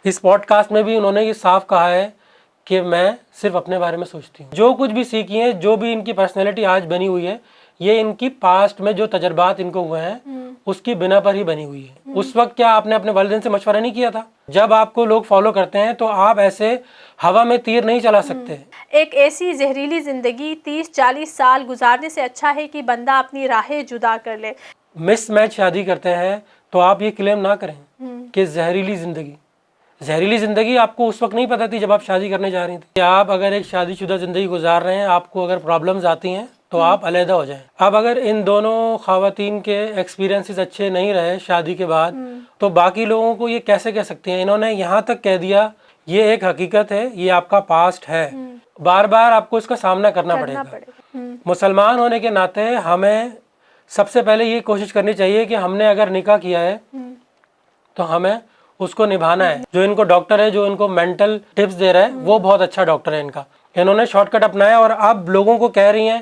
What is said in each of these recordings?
اس pod cost میں بھی انہوں نے یہ صاف کہا ہے کہ میں صرف اپنے بارے میں سوچتی ہوں. جو کچھ بھی سیکھی ہیں، جو بھی ان کی پرسنالٹی آج بنی ہوئی ہے، یہ ان کی پاسٹ میں جو تجربات ان کو ہوئے ہیں اس کی بنا پر ہی بنی ہوئی ہے. اس وقت کیا آپ نے اپنے والدین سے مشورہ نہیں کیا تھا؟ جب آپ کو لوگ فالو کرتے ہیں تو آپ ایسے ہوا میں تیر نہیں چلا سکتے. ایک ایسی زہریلی زندگی 30-40 سال گزارنے سے اچھا ہے کہ بندہ اپنی راہیں جدا کر لے. مس میچ شادی کرتے ہیں تو آپ یہ کلیم نہ کریں کہ زہریلی زندگی آپ کو اس وقت نہیں پتہ تھی جب آپ شادی کرنے جا رہی تھی. کہ آپ اگر ایک شادی شدہ زندگی گزار رہے ہیں، آپ کو اگر پرابلمز آتی ہیں تو آپ علیحدہ ہو جائیں. اب اگر ان دونوں خواتین کے ایکسپیرینسز اچھے نہیں رہے شادی کے بعد تو باقی لوگوں کو یہ کیسے کہہ سکتے ہیں؟ انہوں نے یہاں تک کہہ دیا یہ ایک حقیقت ہے، یہ آپ کا پاسٹ ہے، بار بار آپ کو اس کا سامنا کرنا پڑے گا. مسلمان ہونے کے ناطے ہمیں سب سے پہلے یہ کوشش کرنی چاہیے کہ ہم نے اگر نکاح کیا ہے تو ہمیں اس کو نبھانا ہے. جو ان کو ڈاکٹر ہے جو ان کو مینٹل ٹپس دے رہا ہے وہ بہت اچھا ڈاکٹر ہے. انہوں نے شارٹ کٹ اپنایا اور اب لوگوں کو کہہ رہی ہیں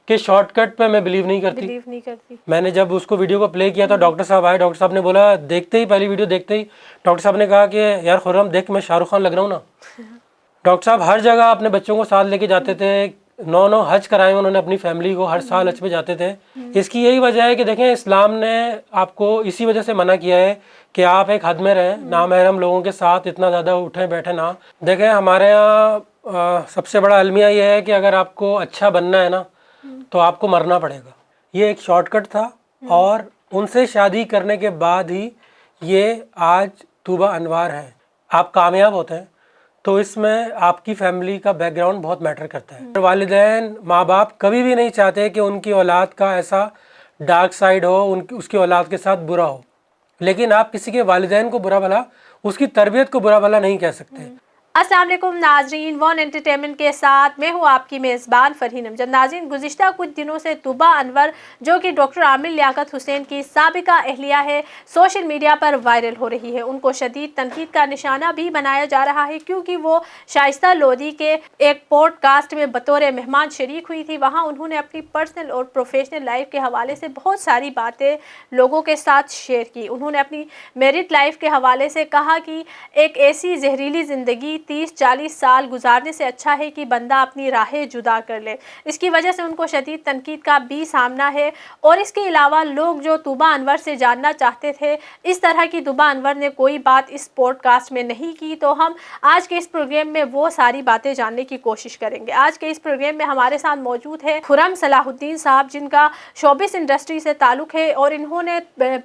کہ شارٹ کٹ پہ میں بلیو نہیں کرتی. میں نے جب اس کو ویڈیو کو پلے کیا تو ڈاکٹر صاحب آئے. ڈاکٹر صاحب نے بولا دیکھتے ہی پہلی ویڈیو دیکھتے ہی ڈاکٹر صاحب نے کہا کہ یار خرم دیکھ میں شاہ رخ خان لگ رہا ہوں نا. ڈاکٹر صاحب ہر جگہ اپنے بچوں کو ساتھ لے کے جاتے تھے. 9 حج کرائے انہوں نے اپنی فیملی کو، ہر سال حج پہ جاتے تھے. اس کی یہی وجہ ہے کہ دیکھیں اسلام نے آپ کو اسی وجہ سے منع کیا ہے کہ آپ ایک حد میں رہیں، نامحرم لوگوں کے ساتھ اتنا زیادہ اٹھیں بیٹھیں نہ. دیکھیں ہمارے یہاں سب سے بڑا المیہ یہ ہے کہ اگر آپ کو اچھا بننا ہے نا تو آپ کو مرنا پڑے گا. یہ ایک شارٹ کٹ تھا اور ان سے شادی کرنے کے بعد ہی یہ آج طوبہ انوار ہے. آپ کامیاب ہوتے ہیں تو اس میں آپ کی فیملی کا بیک گراؤنڈ بہت میٹر کرتا ہے. والدین ماں باپ کبھی بھی نہیں چاہتے کہ ان کی اولاد کا ایسا ڈارک سائیڈ ہو، اس کی اولاد کے ساتھ برا ہو، لیکن آپ کسی کے والدین کو برا بھلا، اس کی تربیت کو برا بھلا نہیں کہہ سکتے. السلام علیکم ناظرین، ون انٹرٹینمنٹ کے ساتھ میں ہوں آپ کی میزبان فرحین امجد. ناظرین، گزشتہ کچھ دنوں سے طوبہ انور جو کہ ڈاکٹر عامر لیاقت حسین کی سابقہ اہلیہ ہے، سوشل میڈیا پر وائرل ہو رہی ہے. ان کو شدید تنقید کا نشانہ بھی بنایا جا رہا ہے کیونکہ وہ شائستہ لودھی کے ایک پوڈ کاسٹ میں بطور مہمان شریک ہوئی تھی. وہاں انہوں نے اپنی پرسنل اور پروفیشنل لائف کے حوالے سے بہت ساری باتیں لوگوں کے ساتھ شیئر کی. انہوں نے اپنی میرڈ لائف کے حوالے سے کہا کہ ایک ایسی زہریلی زندگی 30-40 سال گزارنے سے اچھا ہے کہ بندہ اپنی راہیں جدا کر لے. اس کی وجہ سے ان کو شدید تنقید کا بھی سامنا ہے. اور اس کے علاوہ لوگ جو طوبہ انور سے جاننا چاہتے تھے اس طرح کی طوبہ انور نے کوئی بات اس پوڈ کاسٹ میں نہیں کی، تو ہم آج کے اس پروگرام میں وہ ساری باتیں جاننے کی کوشش کریں گے. آج کے اس پروگرام میں ہمارے ساتھ موجود ہے خرم صلاح الدین صاحب، جن کا شوبز انڈسٹری سے تعلق ہے اور انہوں نے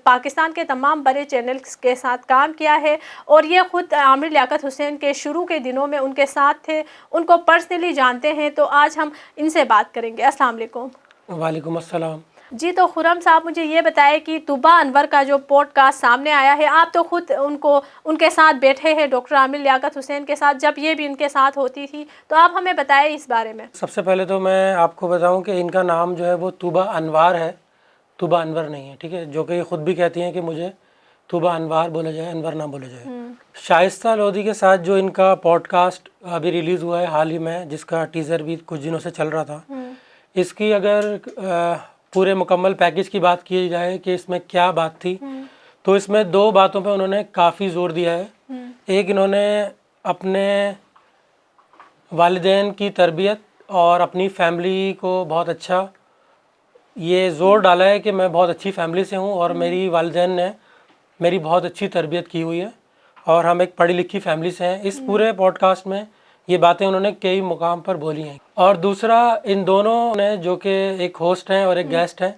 پاکستان کے تمام بڑے چینلز کے ساتھ کام کیا ہے اور یہ خود عامر لیاقت حسین کے شروع کے دنوں میں ان کے ساتھ تھے، ان کو پرسنلی جانتے ہیں. تو آج ہم ان سے بات کریں گے. السلام علیکم. وعلیکم السلام. جی، تو خرم صاحب مجھے یہ بتائے کہ طوبہ انور کا جو پوڈ کاسٹ سامنے آیا ہے، آپ تو خود ان کے ساتھ بیٹھے ہیں ڈاکٹر عامر لیاقت حسین کے ساتھ جب یہ بھی ان کے ساتھ ہوتی تھی، تو آپ ہمیں بتائیں اس بارے میں. سب سے پہلے تو میں آپ کو بتاؤں کہ ان کا نام جو ہے وہ طوبہ انوار ہے، طوبہ انور نہیں ہے، ٹھیک ہے، جو کہ یہ خود بھی کہتی ہیں کہ مجھے طوبہ انوار بولا جائے، انور نہ بولا جائے. شائستہ لودھی کے ساتھ جو ان کا پوڈ کاسٹ ابھی ریلیز ہوا ہے حال ہی میں، جس کا ٹیزر بھی کچھ دنوں سے چل رہا تھا، اس کی اگر پورے مکمل پیکج کی بات کی جائے کہ اس میں کیا بات تھی، تو اس میں 2 باتوں پہ انہوں نے کافی زور دیا ہے. ایک، انہوں نے اپنے والدین کی تربیت اور اپنی فیملی کو بہت اچھا یہ زور ڈالا ہے کہ میں بہت اچھی فیملی سے ہوں اور میری والدین نے میری بہت اچھی تربیت کی ہوئی ہے اور ہم ایک پڑھی لکھی فیملی سے ہیں. اس پورے پوڈ کاسٹ میں یہ باتیں انہوں نے کئی مقام پر بولی ہیں. اور دوسرا، ان دونوں نے جو کہ ایک ہوسٹ ہیں اور ایک گیسٹ ہیں،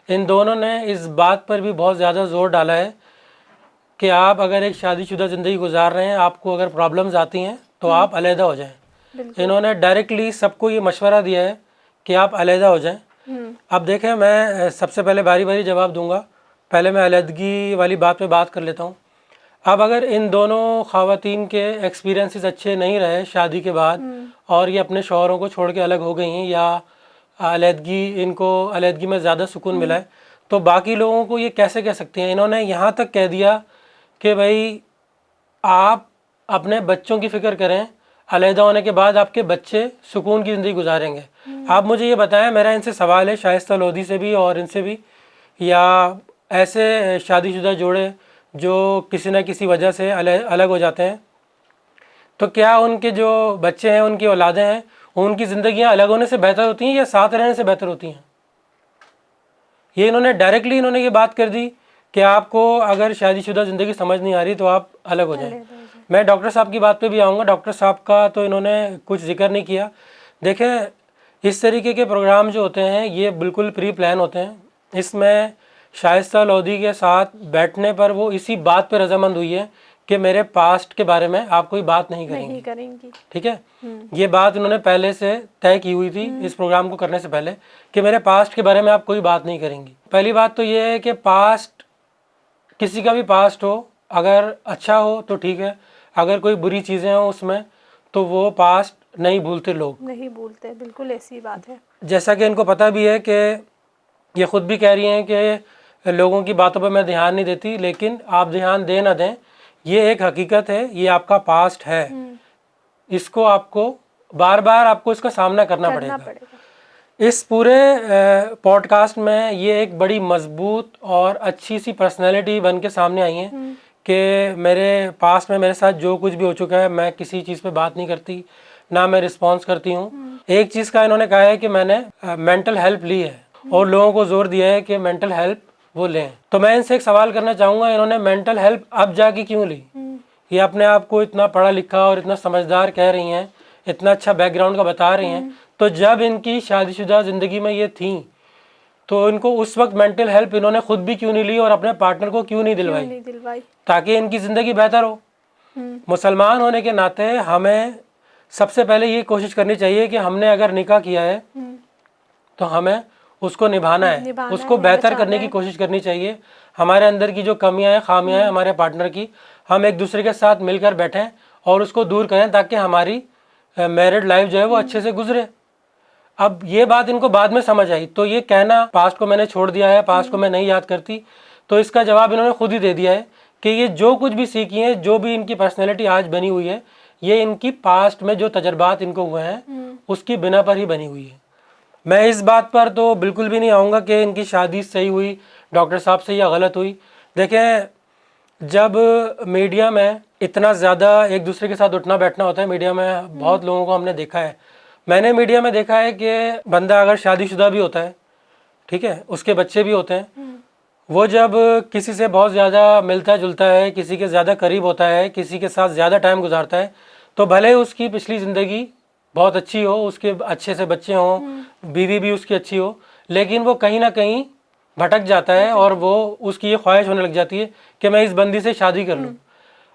ان دونوں نے اس بات پر بھی بہت زیادہ زور ڈالا ہے کہ آپ اگر ایک شادی شدہ زندگی گزار رہے ہیں، آپ کو اگر پرابلمز آتی ہیں تو آپ علیحدہ ہو جائیں. انہوں نے ڈائریکٹلی سب کو یہ مشورہ دیا ہے کہ آپ علیحدہ ہو جائیں. اب دیکھیں، میں سب سے پہلے باری باری جواب دوں گا. پہلے میں علیحدگی والی بات پہ بات کر لیتا ہوں. اب اگر ان دونوں خواتین کے ایکسپیرینسز اچھے نہیں رہے شادی کے بعد اور یہ اپنے شوہروں کو چھوڑ کے الگ ہو گئی ہیں یا ان کو علیحدگی میں زیادہ سکون ملا ہے، تو باقی لوگوں کو یہ کیسے کہہ سکتے ہیں؟ انہوں نے یہاں تک کہہ دیا کہ بھائی آپ اپنے بچوں کی فکر کریں، علیحدہ ہونے کے بعد آپ کے بچے سکون کی زندگی گزاریں گے. آپ مجھے یہ بتائیں، میرا ان سے سوال ہے، شائستہ لودھی سے بھی اور ان سے بھی، یا ایسے شادی شدہ جوڑے جو کسی نہ کسی وجہ سے الگ ہو جاتے ہیں، تو کیا ان کے جو بچے ہیں، ان کی اولادیں ہیں، ان کی زندگیاں الگ ہونے سے بہتر ہوتی ہیں یا ساتھ رہنے سے بہتر ہوتی ہیں؟ یہ انہوں نے ڈائریکٹلی یہ بات کر دی کہ آپ کو اگر شادی شدہ زندگی سمجھ نہیں آ رہی تو آپ الگ ہو جائیں۔ میں ڈاکٹر صاحب کی بات پہ بھی آؤں گا۔ ڈاکٹر صاحب کا تو انہوں نے کچھ ذکر نہیں کیا۔ دیکھیں، اس طریقے کے پروگرام جو ہوتے ہیں یہ بالکل پری پلان ہوتے ہیں۔ اس میں شائستہ لودھی کے ساتھ بیٹھنے پر وہ اسی بات پہ رضامند ہوئی ہے کہ میرے پاسٹ کے بارے میں آپ کوئی بات نہیں کریں گی، ٹھیک ہے؟ یہ بات انہوں نے پہلے سے طے کی ہوئی تھی اس پروگرام کو کرنے سے پہلے کہ میرے پاسٹ کے بارے میں آپ کوئی بات نہیں کریں گی۔ پہلی بات تو یہ ہے کہ پاسٹ، کسی کا بھی پاسٹ ہو، اگر اچھا ہو تو ٹھیک ہے، اگر کوئی بری چیزیں ہوں اس میں تو وہ پاسٹ نہیں بھولتے، لوگ نہیں بھولتے، بالکل ایسی بات ہے۔ جیسا کہ ان کو پتہ بھی ہے کہ یہ خود بھی کہہ رہی ہیں کہ لوگوں کی باتوں پہ میں دھیان نہیں دیتی، لیکن آپ دھیان دیں نہ دیں یہ ایک حقیقت ہے، یہ آپ کا پاسٹ ہے، اس کو آپ کو بار بار آپ کو اس کا سامنا کرنا پڑے گا۔ اس پورے پوڈ کاسٹ میں یہ ایک بڑی مضبوط اور اچھی سی پرسنالٹی بن کے سامنے آئی ہیں کہ میرے پاسٹ میں میرے ساتھ جو کچھ بھی ہو چکا ہے میں کسی چیز پہ بات نہیں کرتی، نہ میں رسپانس کرتی ہوں۔ ایک چیز کا انہوں نے کہا ہے کہ میں نے مینٹل ہیلپ لی ہے اور لوگوں کو زور دیا ہے کہ مینٹل ہیلپ وہ لیں۔ تو میں ان سے ایک سوال کرنا چاہوں گا، انہوں نے مینٹل ہیلپ اب جا کے کیوں لی؟ یہ اپنے آپ کو اتنا پڑھا لکھا اور اتنا سمجھدار کہہ رہی ہیں، اتنا اچھا بیک گراؤنڈ کا بتا رہی ہیں، تو جب ان کی شادی شدہ زندگی میں یہ تھیں تو ان کو اس وقت مینٹل ہیلپ انہوں نے خود بھی کیوں نہیں لی اور اپنے پارٹنر کو کیوں نہیں دلوائی تاکہ ان کی زندگی بہتر ہو؟ مسلمان ہونے کے ناطے ہمیں سب سے پہلے یہ کوشش کرنی چاہیے کہ ہم نے اگر نکاح کیا ہے تو ہمیں اس کو نبھانا ہے، اس کو بہتر کرنے کی کوشش کرنی چاہیے۔ ہمارے اندر کی جو کمیاں ہیں، خامیاں ہیں ہمارے پارٹنر کی، ہم ایک دوسرے کے ساتھ مل کر بیٹھیں اور اس کو دور کریں تاکہ ہماری میرڈ لائف جو ہے وہ اچھے سے گزرے۔ اب یہ بات ان کو بعد میں سمجھ آئی، تو یہ کہنا پاسٹ کو میں نے چھوڑ دیا ہے، پاسٹ کو میں نہیں یاد کرتی، تو اس کا جواب انہوں نے خود ہی دے دیا ہے کہ یہ جو کچھ بھی سیکھی ہیں، جو بھی ان کی پرسنالٹی آج بنی ہوئی ہے، یہ ان کی پاسٹ میں جو تجربات ان کو ہوئے ہیں اس کی بنا پر ہی بنی ہوئی ہے۔ میں اس بات پر تو بالکل بھی نہیں آؤں گا کہ ان کی شادی صحیح ہوئی ڈاکٹر صاحب سے یا غلط ہوئی۔ دیکھیں، جب میڈیا میں اتنا زیادہ ایک دوسرے کے ساتھ اٹھنا بیٹھنا ہوتا ہے، میڈیا میں بہت لوگوں کو ہم نے دیکھا ہے، میں نے میڈیا میں دیکھا ہے کہ بندہ اگر شادی شدہ بھی ہوتا ہے، ٹھیک ہے، اس کے بچے بھی ہوتے ہیں، وہ جب کسی سے بہت زیادہ ملتا جلتا ہے، کسی کے زیادہ قریب ہوتا ہے، کسی کے ساتھ زیادہ ٹائم گزارتا ہے، تو بھلے اس کی پچھلی زندگی بہت اچھی ہو، اس کے اچھے سے بچے ہوں، بیوی بھی اس کی اچھی ہو، لیکن وہ کہیں نہ کہیں بھٹک جاتا ہے اور وہ اس کی یہ خواہش ہونے لگ جاتی ہے کہ میں اس بندی سے شادی کر لوں۔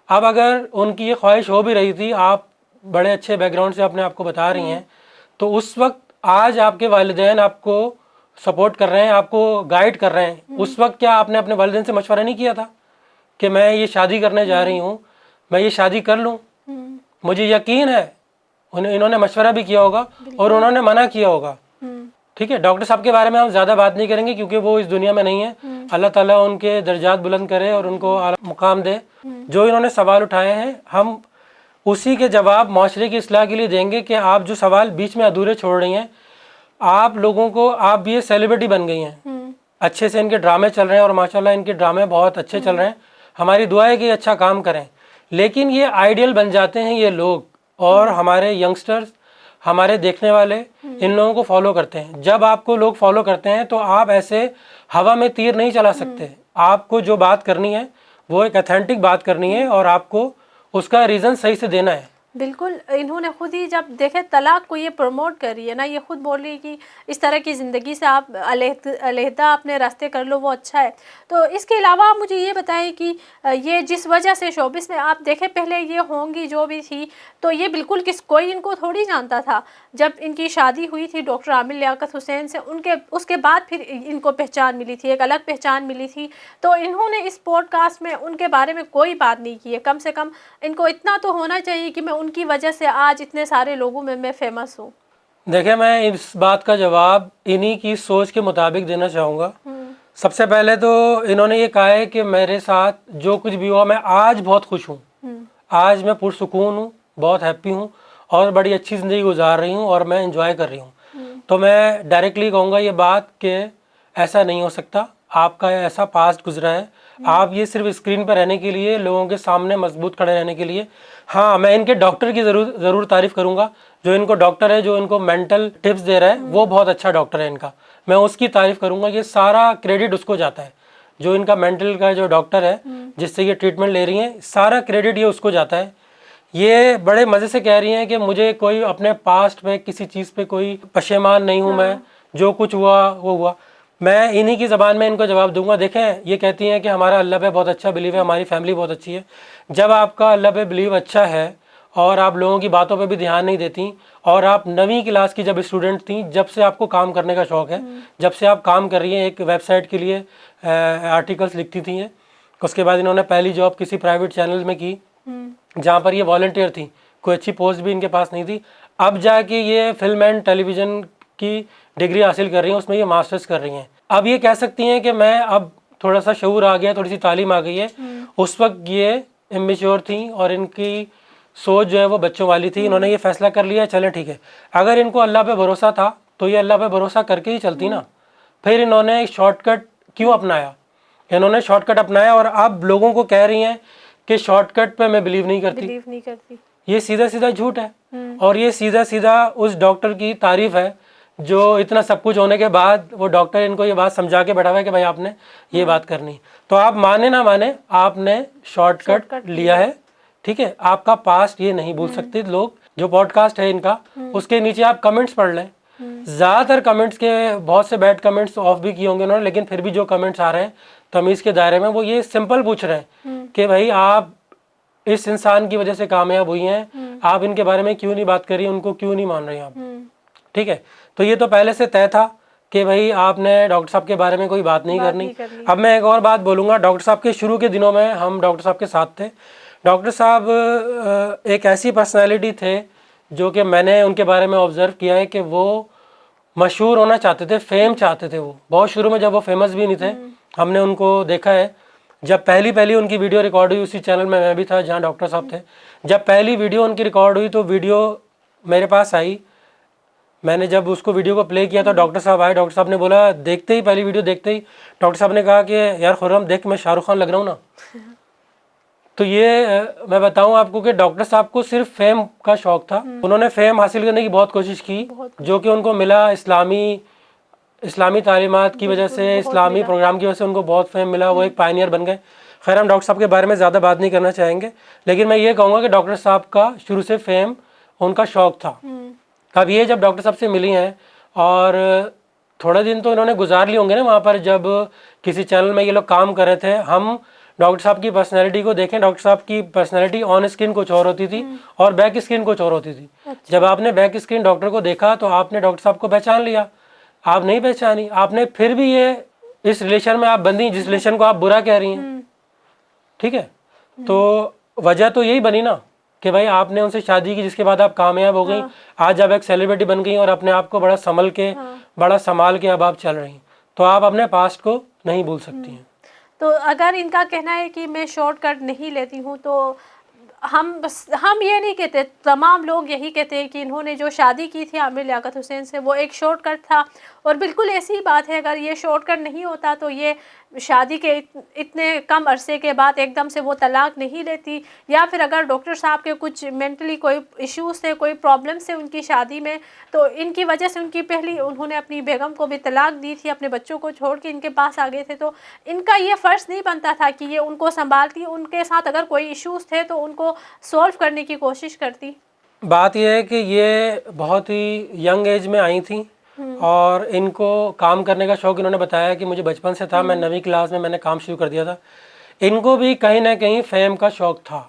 اب اگر ان کی یہ خواہش ہو بھی رہی تھی، آپ بڑے اچھے بیک گراؤنڈ سے اپنے آپ کو بتا رہی ہیں، تو اس وقت آج آپ کے والدین آپ کو سپورٹ کر رہے ہیں، آپ کو گائیڈ کر رہے ہیں، اس وقت کیا آپ نے اپنے والدین سے مشورہ نہیں کیا تھا کہ میں یہ شادی کرنے جا رہی ہوں، میں یہ شادی کر لوں؟ مجھے یقین ہے انہوں نے مشورہ بھی کیا ہوگا اور انہوں نے منع کیا ہوگا، ٹھیک ہے۔ ڈاکٹر صاحب کے بارے میں ہم زیادہ بات نہیں کریں گے کیونکہ وہ اس دنیا میں نہیں ہیں، اللہ تعالیٰ ان کے درجات بلند کرے اور ان کو اعلیٰ مقام دے۔ جو انہوں نے سوال اٹھائے ہیں ہم اسی کے جواب معاشرے کی اصلاح کے لیے دیں گے کہ آپ جو سوال بیچ میں ادھورے چھوڑ رہی ہیں، آپ لوگوں کو، آپ بھی یہ سیلیبریٹی بن گئی ہیں، اچھے سے ان کے ڈرامے چل رہے ہیں اور ماشاءاللہ ان کے ڈرامے بہت اچھے چل رہے ہیں، ہماری دعا ہے کہ یہ اچھا کام کریں، لیکن یہ آئیڈیل بن جاتے ہیں یہ لوگ، اور ہمارے ینگسٹرز، ہمارے دیکھنے والے ان لوگوں کو فالو کرتے ہیں۔ جب آپ کو لوگ فالو کرتے ہیں تو آپ ایسے ہوا میں تیر نہیں چلا سکتے، آپ کو جو بات کرنی ہے وہ ایک اتھینٹک بات کرنی ہے اور آپ کو اس کا ریزن صحیح سے دینا ہے۔ بالکل، انہوں نے خود ہی جب دیکھے طلاق کو یہ پروموٹ کر رہی ہے نا، یہ خود بول رہی ہے کہ اس طرح کی زندگی سے آپ علیحدہ اپنے راستے کر لو، وہ اچھا ہے۔ تو اس کے علاوہ آپ مجھے یہ بتائیں کہ یہ جس وجہ سے شوبز میں آپ دیکھیں پہلے یہ ہوں گی جو بھی تھی، تو یہ بالکل کوئی ان کو تھوڑی جانتا تھا۔ جب ان کی شادی ہوئی تھی ڈاکٹر عامر لیاقت حسین سے، اس کے بعد پھر ان کو پہچان ملی تھی، ایک الگ پہچان ملی تھی، تو انہوں نے اس پوڈ کاسٹ میں ان کے بارے میں کوئی بات نہیں کی ہے۔ کم سے کم ان کو اتنا تو ہونا چاہیے کہ میں ان کی وجہ سے آج اتنے سارے لوگوں میں فیمس ہوں۔ دیکھیں، میں اس بات کا جواب انہی کی سوچ کے مطابق دینا چاہوں گا۔ سب سے پہلے تو انہوں نے یہ کہا ہے کہ میرے ساتھ جو کچھ بھی ہوا میں آج بہت خوش ہوں، آج میں پرسکون ہوں، بہت ہیپی ہوں اور بڑی اچھی زندگی گزار رہی ہوں اور میں انجوائے کر رہی ہوں۔ تو میں ڈائریکٹلی کہوں گا یہ بات کہ ایسا نہیں ہو سکتا، آپ کا ایسا پاسٹ گزرا ہے، آپ یہ صرف اسکرین پہ رہنے کے لیے, لوگوں کے سامنے مضبوط کھڑے رہنے کے لیے. ہاں میں ان کے ڈاکٹر کی ضرور تعریف کروں گا. جو ان کو ڈاکٹر ہے, جو ان کو مینٹل ٹپس دے رہا ہے, وہ بہت اچھا ڈاکٹر ہے ان کا, میں اس کی تعریف کروں گا. یہ سارا کریڈٹ اس کو جاتا ہے, جو ان کا مینٹل کا جو ڈاکٹر ہے جس سے یہ ٹریٹمنٹ لے رہی ہیں, سارا کریڈٹ یہ اس کو جاتا ہے. یہ بڑے مزے سے کہہ رہی ہیں کہ مجھے کوئی اپنے پاسٹ میں کسی چیز پہ کوئی پشیمان نہیں ہوں, میں جو کچھ ہوا وہ ہوا. میں انہی کی زبان میں ان کو جواب دوں گا. دیکھیں یہ کہتی ہیں کہ ہمارا اللہ پہ بہت اچھا بلیو ہے, ہماری فیملی بہت اچھی ہے. جب آپ کا اللہ پہ بلیو اچھا ہے اور آپ لوگوں کی باتوں پہ بھی دھیان نہیں دیتی, اور آپ 9ویں کلاس کی جب اسٹوڈنٹ تھیں, جب سے آپ کو کام کرنے کا شوق ہے, جب سے آپ کام کر رہی ہیں, ایک ویب سائٹ کے لیے آرٹیکلس لکھتی تھیں, اس کے بعد انہوں نے پہلی جاب کسی پرائیویٹ چینل میں کی جہاں پر یہ والنٹیئر تھیں, کوئی اچھی پوسٹ بھی ان کے پاس نہیں تھی. اب جا کے یہ فلم اینڈ ٹیلی ویژن کی ڈگری حاصل کر رہی ہیں, اس میں یہ ماسٹرز کر رہی ہیں. اب یہ کہہ سکتی ہیں کہ میں اب تھوڑا سا شعور آ گیا, تھوڑی سی تعلیم آ گئی ہے. اس وقت یہ امیچور تھیں اور ان کی سوچ جو ہے وہ بچوں والی تھی. انہوں نے یہ فیصلہ کر لیا, چلیں ٹھیک ہے. اگر ان کو اللہ پہ بھروسہ تھا تو یہ اللہ پہ بھروسہ کر کے ہی چلتی نا. پھر انہوں نے شارٹ کٹ کیوں اپنایا؟ انہوں نے شارٹ کٹ اپنایا اور اب لوگوں کو کہہ رہی ہیں کہ شارٹ کٹ پہ میں بلیو نہیں کرتی. یہ سیدھا سیدھا جھوٹ ہے, اور یہ سیدھا سیدھا اس ڈاکٹر کی تعریف ہے جو اتنا سب کچھ ہونے کے بعد وہ ڈاکٹر ان کو یہ بات سمجھا کے بیٹھا ہوا ہے کہ بھائی آپ نے یہ بات کرنی. تو آپ مانے نہ مانے, آپ نے شارٹ کٹ لیا ہے, ٹھیک ہے. آپ کا پاسٹ یہ نہیں بھول سکتے لوگ. جو پوڈ کاسٹ ہے ان کا, اس کے نیچے آپ کمنٹس پڑھ لیں. زیادہ تر کمنٹس کے بہت سے بیڈ کمنٹس آف بھی کیے ہوں گے انہوں نے, لیکن پھر بھی جو کمنٹس آ رہے ہیں تمیز کے دائرے میں, وہ یہ سمپل پوچھ رہے ہیں کہ بھائی آپ اس انسان کی وجہ سے کامیاب ہوئی ہیں, آپ ان کے بارے میں کیوں نہیں بات کری, ان کو کیوں نہیں مان رہی آپ, ٹھیک ہے. تو یہ تو پہلے سے طے تھا کہ بھائی آپ نے ڈاکٹر صاحب کے بارے میں کوئی بات نہیں کرنی. اب میں ایک اور بات بولوں گا. ڈاکٹر صاحب کے شروع کے دنوں میں ہم ڈاکٹر صاحب کے ساتھ تھے. ڈاکٹر صاحب ایک ایسی پرسنالٹی تھے جو کہ میں نے ان کے بارے میں آبزرو کیا ہے کہ وہ مشہور ہونا چاہتے تھے, فیم چاہتے تھے. وہ بہت شروع میں جب وہ فیمس بھی نہیں تھے, ہم نے ان کو دیکھا ہے. جب پہلی ان کی ویڈیو ریکارڈ ہوئی, اسی چینل میں بھی تھا جہاں ڈاکٹر صاحب تھے. جب پہلی ویڈیو ان کی ریکارڈ ہوئی تو ویڈیو میرے پاس آئی, میں نے جب اس کو ویڈیو کو پلے کیا تو ڈاکٹر صاحب آئے. ڈاکٹر صاحب نے بولا, دیکھتے ہی پہلی ویڈیو دیکھتے ہی ڈاکٹر صاحب نے کہا کہ یار خرم دیکھ, میں شاہ رخ خان لگ رہا ہوں نا. تو یہ میں بتاؤں آپ کو کہ ڈاکٹر صاحب کو صرف فیم کا شوق تھا. انہوں نے فیم حاصل کرنے کی بہت کوشش کی, جو کہ ان کو ملا اسلامی تعلیمات کی وجہ سے, اسلامی پروگرام کی وجہ سے ان کو بہت فیم ملا. وہ ایک پائنیئر بن گئے. خیر ہم ڈاکٹر صاحب کے بارے میں زیادہ بات نہیں کرنا چاہیں گے, لیکن میں یہ کہوں گا کہ ڈاکٹر صاحب کا شروع سے فیم ان کا شوق تھا. اب یہ جب ڈاکٹر صاحب سے ملی ہیں اور تھوڑے دن تو انہوں نے گزار لیے ہوں گے نا وہاں پر, جب کسی چینل میں یہ لوگ کام کر رہے تھے. ہم ڈاکٹر صاحب کی پرسنالٹی کو دیکھیں, ڈاکٹر صاحب کی پرسنالٹی آن اسکرین کچھ اور ہوتی تھی اور بیک اسکرین کچھ اور ہوتی تھی. جب آپ نے بیک اسکرین ڈاکٹر کو دیکھا تو آپ نے ڈاکٹر صاحب کو پہچان لیا. آپ نہیں پہچانی, آپ نے پھر بھی یہ اس ریلیشن میں آپ بندھی جس ریلیشن کو آپ برا کہہ رہی ہیں, ٹھیک ہے. تو وجہ تو یہی بنی نا کہ بھائی آپ نے ان سے شادی کی, جس کے بعد آپ کامیاب ہو گئی. آج آپ ایک سیلیبریٹی بن گئی اور اپنے آپ کو بڑا سنبھل کے, بڑا سنبھال کے اب آپ چل رہی ہیں. تو آپ اپنے پاسٹ کو نہیں بھول سکتی ہیں. تو اگر ان کا کہنا ہے کہ میں شارٹ کٹ نہیں لیتی ہوں, تو ہم یہ نہیں کہتے, تمام لوگ یہی کہتے ہیں کہ انہوں نے جو شادی کی تھی عامر لیاقت حسین سے وہ ایک شارٹ کٹ تھا. اور بالکل ایسی ہی بات ہے, اگر یہ شارٹ کٹ نہیں ہوتا تو یہ شادی کے اتنے کم عرصے کے بعد ایک دم سے وہ طلاق نہیں لیتی. یا پھر اگر ڈاکٹر صاحب کے کچھ مینٹلی کوئی ایشوز تھے, کوئی پرابلمس تھے ان کی شادی میں, تو ان کی وجہ سے انہوں نے اپنی بیگم کو بھی طلاق دی تھی, اپنے بچوں کو چھوڑ کے ان کے پاس آ گئے تھے. تو ان کا یہ فرض نہیں بنتا تھا کہ یہ ان کو سنبھالتی, ان کے ساتھ اگر کوئی ایشوز تھے تو ان کو سولو کرنے کی کوشش کرتی. بات یہ ہے کہ یہ بہت ہی ینگ ایج میں آئی تھیں اور ان کو کام کرنے کا شوق انہوں نے بتایا کہ مجھے بچپن سے تھا. میں 9ویں کلاس میں نے کام شروع کر دیا تھا. ان کو بھی کہیں نہ کہیں فیم کا شوق تھا,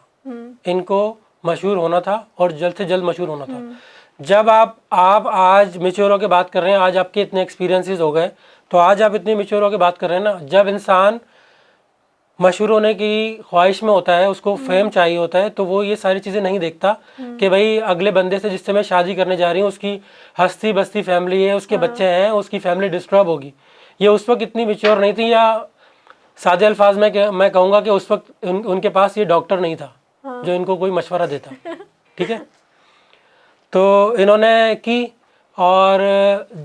ان کو مشہور ہونا تھا اور جلد سے جلد مشہور ہونا تھا. جب آپ آج میچور ہو کے بات کر رہے ہیں, آج آپ کے اتنے ایکسپیرینسز ہو گئے, تو آج آپ اتنی میچور ہو کے بات کر رہے ہیں نا. جب انسان مشہور ہونے کی خواہش میں ہوتا ہے, اس کو فیم چاہیے ہوتا ہے, تو وہ یہ ساری چیزیں نہیں دیکھتا کہ بھائی اگلے بندے سے جس سے میں شادی کرنے جا رہی ہوں اس کی ہستی بستی فیملی ہے, اس کے بچے ہیں, اس کی فیملی ڈسٹرب ہوگی. یہ اس وقت اتنی میچور نہیں تھی, یا سادے الفاظ میں میں کہوں گا کہ اس وقت ان کے پاس یہ ڈاکٹر نہیں تھا جو ان کو کوئی مشورہ دیتا, ٹھیک ہے. تو انہوں نے کی اور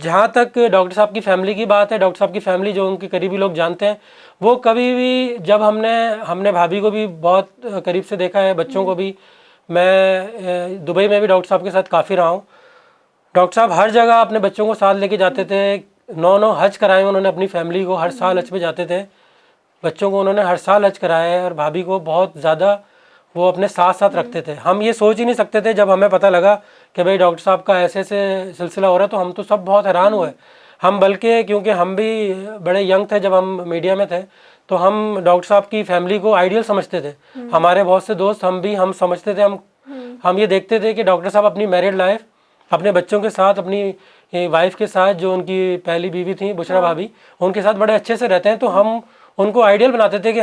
جہاں تک ڈاکٹر صاحب کی فیملی کی بات ہے، ڈاکٹر صاحب کی فیملی جو ان کے قریبی لوگ جانتے ہیں، وہ کبھی بھی جب ہم نے بھابھی کو بھی بہت قریب سے دیکھا ہے، بچوں کو بھی. میں دبئی میں بھی ڈاکٹر صاحب کے ساتھ کافی رہا ہوں. ڈاکٹر صاحب ہر جگہ اپنے بچوں کو ساتھ لے کے جاتے تھے. 9 حج کرائے انہوں نے اپنی فیملی کو، ہر سال حج پہ جاتے تھے. بچوں کو انہوں نے ہر سال حج کرایا ہے، اور بھابھی کو بہت زیادہ وہ اپنے ساتھ رکھتے تھے. ہم یہ سوچ ہی نہیں سکتے تھے جب ہمیں پتہ لگا کہ بھائی ڈاکٹر صاحب کا ایسے سلسلہ ہو رہا ہے، تو ہم تو سب بہت حیران ہوئے. ہم بلکہ کیونکہ ہم بھی بڑے ینگ تھے جب ہم میڈیا میں تھے، تو ہم ڈاکٹر صاحب کی فیملی کو آئیڈیل سمجھتے تھے. ہمارے بہت سے دوست ہم سمجھتے تھے، ہم یہ دیکھتے تھے کہ ڈاکٹر صاحب اپنی میرڈ لائف اپنے بچوں کے ساتھ، اپنی وائف کے ساتھ، جو ان کی پہلی بیوی تھیں بشرا بھابھی، ان کے ساتھ بڑے اچھے سے رہتے ہیں. تو ہم ان کو آئیڈیل بناتے تھے کہ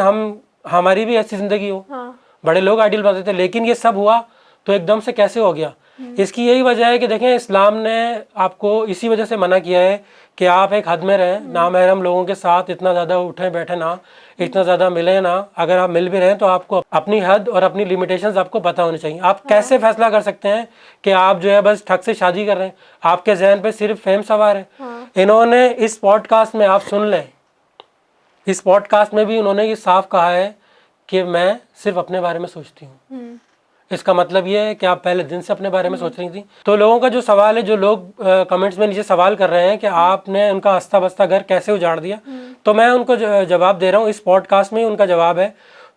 ہماری بھی ایسی زندگی ہو. بڑے لوگ آئیڈیل بناتے تھے. لیکن یہ سب ہوا تو ایک دم سے کیسے ہو گیا؟ اس کی یہی وجہ ہے کہ دیکھیں، اسلام نے آپ کو اسی وجہ سے منع کیا ہے کہ آپ ایک حد میں رہیں، نامحرم لوگوں کے ساتھ اتنا زیادہ اٹھیں بیٹھیں نہ، اتنا زیادہ ملیں نہ. اگر آپ مل بھی رہے ہیں تو آپ کو اپنی حد اور اپنی لیمیٹیشنز آپ کو پتہ ہونی چاہیے. آپ کیسے فیصلہ کر سکتے ہیں کہ آپ جو ہے بس ٹھگ سے شادی کر رہے ہیں؟ آپ کے ذہن پہ صرف فیم سوار ہے. انہوں نے اس پوڈ کاسٹ میں، آپ سن لیں، اس پوڈ کاسٹ میں بھی انہوں نے یہ صاف کہا ہے کہ میں صرف اپنے بارے میں سوچتی ہوں. اس کا مطلب یہ ہے کہ آپ پہلے دن سے اپنے بارے میں سوچ رہی تھیں. تو لوگوں کا جو سوال ہے، جو لوگ کمنٹس میں نیچے سوال کر رہے ہیں کہ آپ نے ان کا ہستہ بستہ گھر کیسے اجاڑ دیا، تو میں ان کو جواب دے رہا ہوں. اس پوڈ کاسٹ میں ہی ان کا جواب ہے.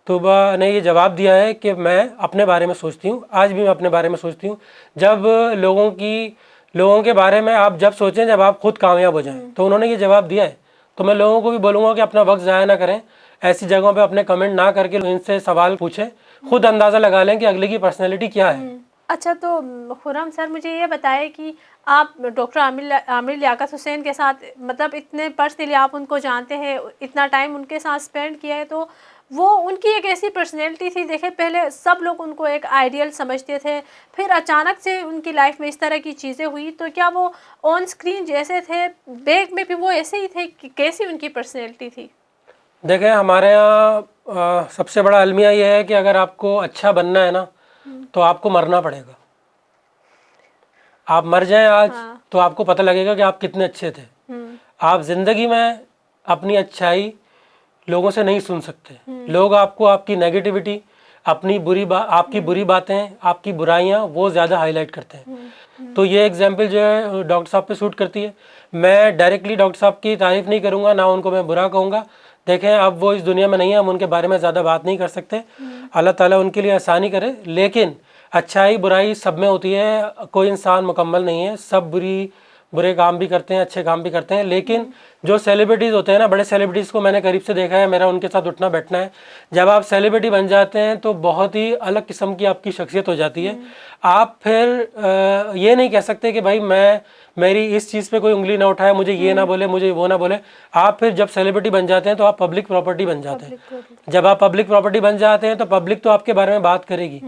طوبیٰ نے یہ جواب دیا ہے کہ میں اپنے بارے میں سوچتی ہوں. آج بھی میں اپنے بارے میں سوچتی ہوں. جب لوگوں کے بارے میں آپ جب سوچیں جب آپ خود کامیاب ہو جائیں. تو انہوں نے یہ جواب دیا ہے. تو میں لوگوں کو بھی بولوں گا کہ اپنا وقت ضائع نہ کریں، ایسی جگہوں پہ اپنے کمنٹ نہ کر کے ان سے سوال پوچھیں. خود اندازہ لگا لیں کہ اگلے کی پرسنالٹی کیا ہے. اچھا، تو خرم سر مجھے یہ بتائے کہ آپ ڈاکٹر عامر لیاقت حسین کے ساتھ، مطلب اتنے پرسنلی آپ ان کو جانتے ہیں، اتنا ٹائم ان کے ساتھ اسپینڈ کیا ہے، تو وہ ان کی ایک ایسی پرسنالٹی تھی. دیکھیں، پہلے سب لوگ ان کو ایک آئیڈیل سمجھتے تھے، پھر اچانک سے ان کی لائف میں اس طرح کی چیزیں ہوئی. تو کیا وہ آن اسکرین جیسے تھے، بیک میں بھی وہ ایسے ہی تھے؟ کیسی ان کی پرسنالٹی تھی؟ دیکھیں، ہمارے یہاں سب سے بڑا المیہ یہ ہے کہ اگر آپ کو اچھا بننا ہے نا، تو آپ کو مرنا پڑے گا. آپ مر جائیں آج تو آپ کو پتہ لگے گا کہ آپ کتنے اچھے تھے. آپ زندگی میں اپنی اچھائی لوگوں سے نہیں سن سکتے. لوگ آپ کو آپ کی نیگیٹیوٹی، آپ کی بری باتیں، آپ کی برائیاں وہ زیادہ ہائی لائٹ کرتے ہیں. تو یہ ایگزامپل جو ہے ڈاکٹر صاحب پہ سوٹ کرتی ہے. میں ڈائریکٹلی ڈاکٹر صاحب کی تعریف نہیں کروں گا، نہ ان کو میں برا کہوں گا. دیکھیں، اب وہ اس دنیا میں نہیں ہیں، ہم ان کے بارے میں زیادہ بات نہیں کر سکتے. اللہ تعالیٰ ان کے لیے آسانی کرے. لیکن اچھائی برائی سب میں ہوتی ہے، کوئی انسان مکمل نہیں ہے. سب برے کام بھی کرتے ہیں، اچھے کام بھی کرتے ہیں. لیکن جو سیلیبریٹیز ہوتے ہیں نا، بڑے سیلیبریٹیز کو میں نے قریب سے دیکھا ہے، میرا ان کے ساتھ اٹھنا بیٹھنا ہے. جب آپ سیلیبریٹی بن جاتے ہیں تو بہت ہی الگ قسم کی آپ کی شخصیت ہو جاتی ہے. آپ پھر یہ نہیں کہہ سکتے کہ بھائی میری اس چیز پہ کوئی انگلی نہ اٹھائے، مجھے یہ نہ بولے، مجھے وہ نہ بولے. آپ پھر جب سیلیبریٹی بن جاتے ہیں تو آپ پبلک پراپرٹی بن جاتے ہیں. جب آپ پبلک پراپرٹی بن جاتے ہیں تو پبلک تو آپ کے بارے میں بات کرے گی.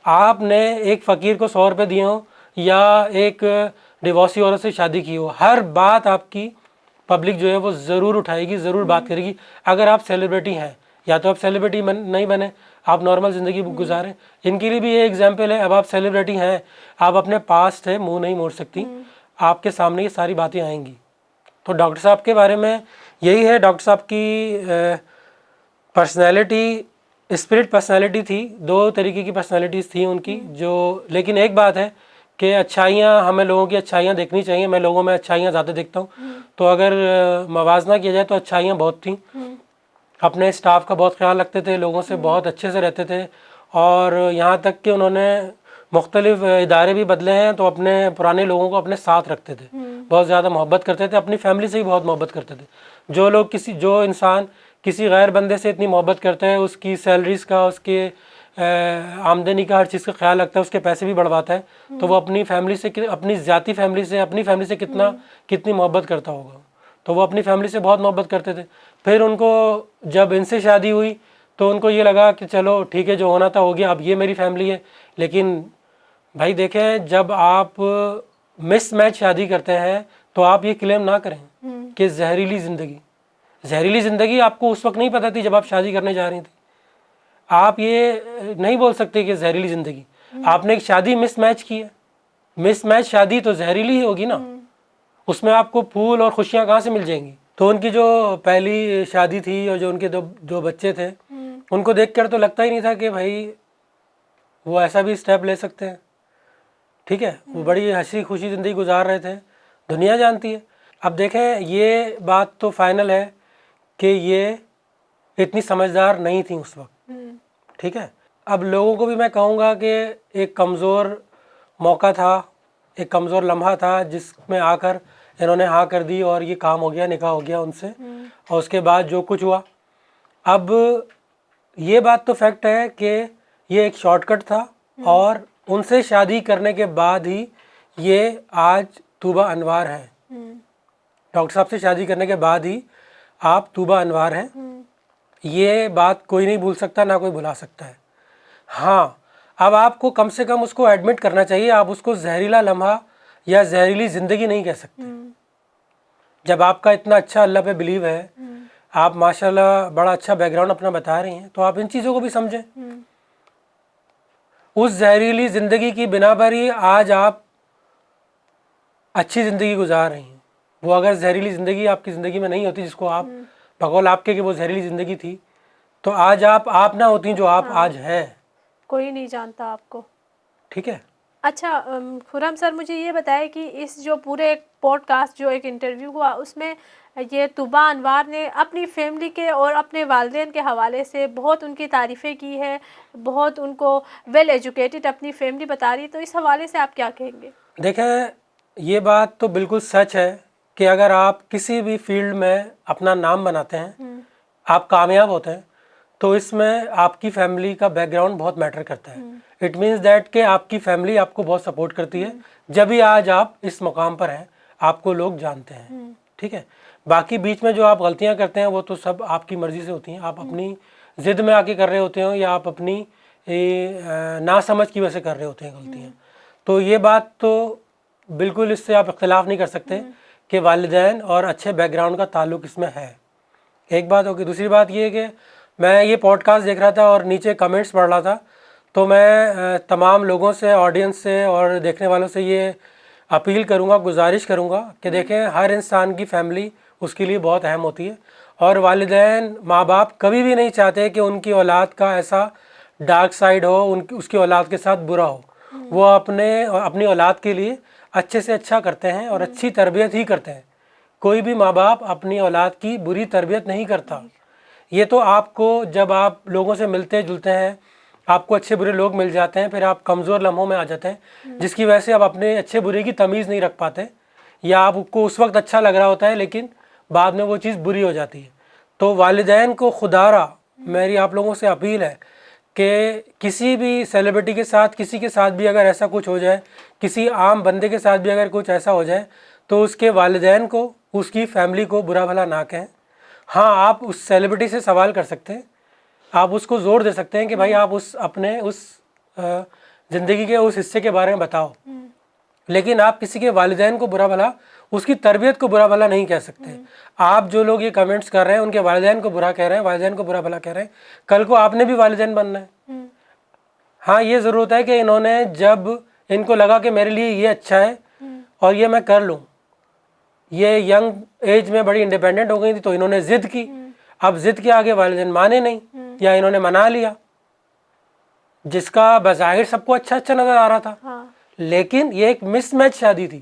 آپ نے ایک فقیر کو 100 روپے دیے ہوں یا ایک ڈیورسی عورت سے شادی کی ہو، ہر بات آپ کی پبلک جو ہے وہ ضرور اٹھائے گی، ضرور بات کرے گی. اگر آپ سیلیبریٹی ہیں، یا تو آپ سیلیبریٹی نہیں بنے، آپ نارمل زندگی گزاریں. ان کے لیے بھی یہ ایگزامپل ہے. اب آپ سیلیبریٹی ہیں، آپ اپنے پاس سے منہ نہیں موڑ سکتی. آپ کے سامنے یہ ساری باتیں آئیں گی. تو ڈاکٹر صاحب کے بارے میں یہی ہے. ڈاکٹر صاحب کی پرسنالٹی اسپرٹ پرسنالٹی تھی. 2 طریقے کی پرسنالٹیز تھیں ان کی. لیکن ایک بات ہے کہ اچھائیاں، ہمیں لوگوں کی اچھائیاں دیکھنی چاہیے. میں لوگوں میں اچھائیاں زیادہ دیکھتا ہوں. تو اگر موازنہ کیا جائے تو اچھائیاں بہت تھیں. اپنے اسٹاف کا بہت خیال رکھتے تھے، لوگوں سے بہت اچھے سے رہتے تھے. اور یہاں تک کہ انہوں نے مختلف ادارے بھی بدلے ہیں تو اپنے پرانے لوگوں کو اپنے ساتھ رکھتے تھے. بہت زیادہ محبت کرتے تھے. اپنی فیملی سے بھی بہت محبت کرتے تھے. جو انسان کسی غیر بندے سے اتنی محبت کرتا ہے، اس کی سیلریز کا، اس کے آمدنی کا، ہر چیز کا خیال رکھتا ہے، اس کے پیسے بھی بڑھواتا ہے، تو وہ اپنی فیملی سے، اپنی ذاتی فیملی سے، اپنی فیملی سے کتنی محبت کرتا ہوگا. تو وہ اپنی فیملی سے بہت محبت کرتے تھے. پھر ان کو جب ان سے شادی ہوئی تو ان کو یہ لگا کہ چلو ٹھیک ہے، جو ہونا تھا ہو گیا، اب یہ میری فیملی ہے. لیکن بھائی دیکھیں، جب آپ مس میچ شادی کرتے ہیں تو آپ یہ کلیم نہ کریں کہ زہریلی زندگی آپ کو اس وقت نہیں پتہ تھی جب آپ شادی کرنے جا رہی تھی. آپ یہ نہیں بول سکتے کہ زہریلی زندگی. آپ نے ایک شادی مس میچ کی ہے. مس میچ شادی تو زہریلی ہی ہوگی نا. اس میں آپ کو پھول اور خوشیاں کہاں سے مل جائیں گی؟ تو ان کی جو پہلی شادی تھی اور جو ان کے دو بچے تھے، ان کو دیکھ کر تو لگتا ہی نہیں تھا کہ بھائی وہ ایسا بھی اسٹیپ لے سکتے ہیں. ٹھیک ہے، وہ بڑی ہنسی خوشی زندگی گزار رہے تھے، دنیا جانتی ہے. اب دیکھیں یہ بات تو فائنل ہے کہ یہ اتنی سمجھدار نہیں تھیں اس وقت. ٹھیک ہے، اب لوگوں کو بھی میں کہوں گا کہ ایک کمزور موقع تھا، ایک کمزور لمحہ تھا جس میں آ کر انہوں نے ہاں کر دی اور یہ کام ہو گیا، نکاح ہو گیا ان سے. اور اس کے بعد جو کچھ ہوا، اب یہ بات تو فیکٹ ہے کہ یہ ایک شارٹ کٹ تھا، اور ان سے شادی کرنے کے بعد ہی یہ آج طوبیٰ انوار ہیں. ڈاکٹر صاحب سے شادی کرنے کے بعد ہی آپ طوبیٰ انوار ہیں. یہ بات کوئی نہیں بھول سکتا، نہ کوئی بھلا سکتا ہے. ہاں، اب آپ کو کم سے کم اس کو ایڈمٹ کرنا چاہیے. آپ اس کو زہریلا لمحہ یا زہریلی زندگی نہیں کہہ سکتے. جب آپ کا اتنا اچھا اللہ پہ بلیو ہے، آپ ماشاءاللہ بڑا اچھا بیک گراؤنڈ اپنا بتا رہی ہیں، تو آپ ان چیزوں کو بھی سمجھیں. اس زہریلی زندگی کی بنا پر ہی آج آپ اچھی زندگی گزار رہی ہیں. وہ اگر زہریلی زندگی آپ کی زندگی میں نہیں ہوتی، جس کو آپ بقول آپ کے کہ وہ زہریلی زندگی تھی، تو آج آپ نہ ہوتی جو آپ آج ہیں. کوئی نہیں جانتا آپ کو. ٹھیک ہے. اچھا خرم سر، مجھے یہ بتائے کہ اس جو پورے پوڈ کاسٹ جو ایک انٹرویو ہوا، اس میں یہ طوبیٰ انوار نے اپنی فیملی کے اور اپنے والدین کے حوالے سے بہت ان کی تعریفیں کی ہے، بہت ان کو ویل ایجوکیٹڈ اپنی فیملی بتا رہی. تو اس حوالے سے آپ کیا کہیں گے؟ دیکھیں، یہ بات تو بالکل سچ ہے کہ اگر آپ کسی بھی فیلڈ میں اپنا نام بناتے ہیں، آپ کامیاب ہوتے ہیں، تو اس میں آپ کی فیملی کا بیک گراؤنڈ بہت میٹر کرتا ہے. اٹ مینس دیٹ کہ آپ کی فیملی آپ کو بہت سپورٹ کرتی ہے. جبھی آج آپ اس مقام پر ہیں، آپ کو لوگ جانتے ہیں. ٹھیک ہے. باقی بیچ میں جو آپ غلطیاں کرتے ہیں وہ تو سب آپ کی مرضی سے ہوتی ہیں. آپ اپنی ضد میں آ کے کر رہے ہوتے ہیں، یا آپ اپنی ناسمجھ کی وجہ سے کر رہے ہوتے ہیں غلطیاں. تو یہ بات تو بالکل اس سے آپ اختلاف نہیں کر سکتے کہ والدین اور اچھے بیک گراؤنڈ کا تعلق اس میں ہے. ایک بات ہوگی. دوسری بات یہ ہے کہ میں یہ پوڈ کاسٹ دیکھ رہا تھا اور نیچے کمنٹس پڑھ رہا تھا، تو میں تمام لوگوں سے، آڈینس سے اور دیکھنے والوں سے یہ اپیل کروں گا، گزارش کروں گا کہ دیکھیں، ہر انسان کی فیملی اس کے لیے بہت اہم ہوتی ہے. اور والدین، ماں باپ کبھی بھی نہیں چاہتے کہ ان کی اولاد کا ایسا ڈارک سائیڈ ہو، اس کی اولاد کے ساتھ برا ہو. وہ اپنی اولاد کے لیے اچھے سے اچھا کرتے ہیں اور اچھی تربیت ہی کرتے ہیں. کوئی بھی ماں باپ اپنی اولاد کی بری تربیت نہیں کرتا. یہ تو آپ کو جب آپ لوگوں سے ملتے جلتے ہیں، آپ کو اچھے برے لوگ مل جاتے ہیں، پھر آپ کمزور لمحوں میں آ جاتے ہیں، جس کی وجہ سے آپ اپنے اچھے برے کی تمیز نہیں رکھ پاتے، یا آپ کو اس وقت اچھا لگ رہا ہوتا ہے لیکن بعد میں وہ چیز بری ہو جاتی ہے. تو والدین کو خدا را میری آپ لوگوں سے اپیل ہے کہ کسی بھی سیلیبریٹی کے ساتھ، کسی کے ساتھ بھی اگر ایسا کچھ ہو جائے، کسی عام بندے کے ساتھ بھی اگر کچھ ایسا ہو جائے، تو اس کے والدین کو، اس کی فیملی کو برا بھلا نہ کہیں. ہاں، آپ اس سیلیبریٹی سے سوال کر سکتے ہیں، آپ اس کو زور دے سکتے ہیں کہ بھائی آپ اپنے زندگی کے اس حصے کے بارے میں بتاؤ، لیکن آپ کسی کے والدین کو برا بھلا، اس کی تربیت کو برا بھلا نہیں کہہ سکتے. آپ جو لوگ یہ کمنٹس کر رہے ہیں، ان کے والدین کو برا کہہ رہے ہیں، والدین کو برا بھلا کہہ رہے ہیں، کل کو آپ نے بھی والدین بننا ہے. ہاں، یہ ضرورت ہے کہ انہوں نے، جب ان کو لگا کہ میرے لیے یہ اچھا ہے اور یہ میں کر لوں، یہ ینگ ایج میں بڑی انڈیپینڈنٹ ہو گئی تھی، تو انہوں نے ضد کی. اب ضد کے آگے والدین مانے نہیں، یا انہوں نے منا لیا، جس کا بظاہر سب کو اچھا اچھا نظر آ رہا تھا. لیکن یہ ایک مس میچ شادی تھی.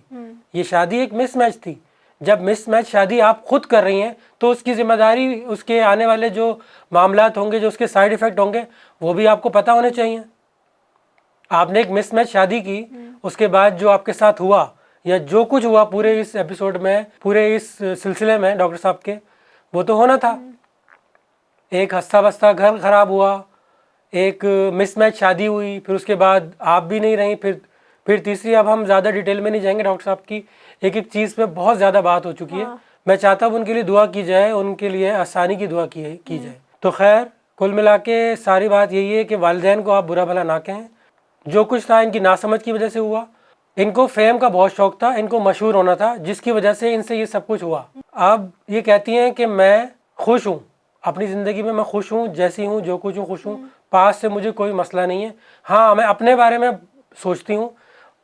یہ شادی ایک مس میچ تھی. جب مس میچ شادی آپ خود کر رہی ہیں، تو اس کی ذمہ داری، اس کے آنے والے جو معاملات ہوں گے، جو اس کے سائیڈ ایفیکٹ ہوں گے، وہ بھی آپ کو پتہ ہونے چاہیے. آپ نے ایک مس میچ شادی کی، اس کے بعد جو آپ کے ساتھ ہوا، یا جو کچھ ہوا پورے اس ایپیسوڈ میں، پورے اس سلسلے میں ڈاکٹر صاحب کے، وہ تو ہونا تھا. ایک ہنستا بستا گھر خراب ہوا، ایک مس میچ شادی ہوئی، پھر اس کے بعد آپ بھی نہیں رہیں، پھر تیسری، اب ہم زیادہ ڈیٹیل میں نہیں جائیں گے. ڈاکٹر صاحب کی ایک ایک چیز پہ بہت زیادہ بات ہو چکی ہے. میں چاہتا ہوں ان کے لیے دعا کی جائے، ان کے لیے آسانی کی دعا کی جائے. تو خیر، کل ملا کے ساری بات یہی ہے کہ والدین کو آپ برا بھلا نہ کہیں. جو کچھ تھا ان کی ناسمجھ کی وجہ سے ہوا. ان کو فیم کا بہت شوق تھا، ان کو مشہور ہونا تھا، جس کی وجہ سے ان سے یہ سب کچھ ہوا. اب یہ کہتی ہیں کہ میں خوش ہوں، اپنی زندگی میں میں خوش ہوں، جیسی ہوں، جو کچھ ہوں خوش ہوں، پاس سے مجھے کوئی مسئلہ نہیں ہے. ہاں، میں اپنے بارے میں سوچتی ہوں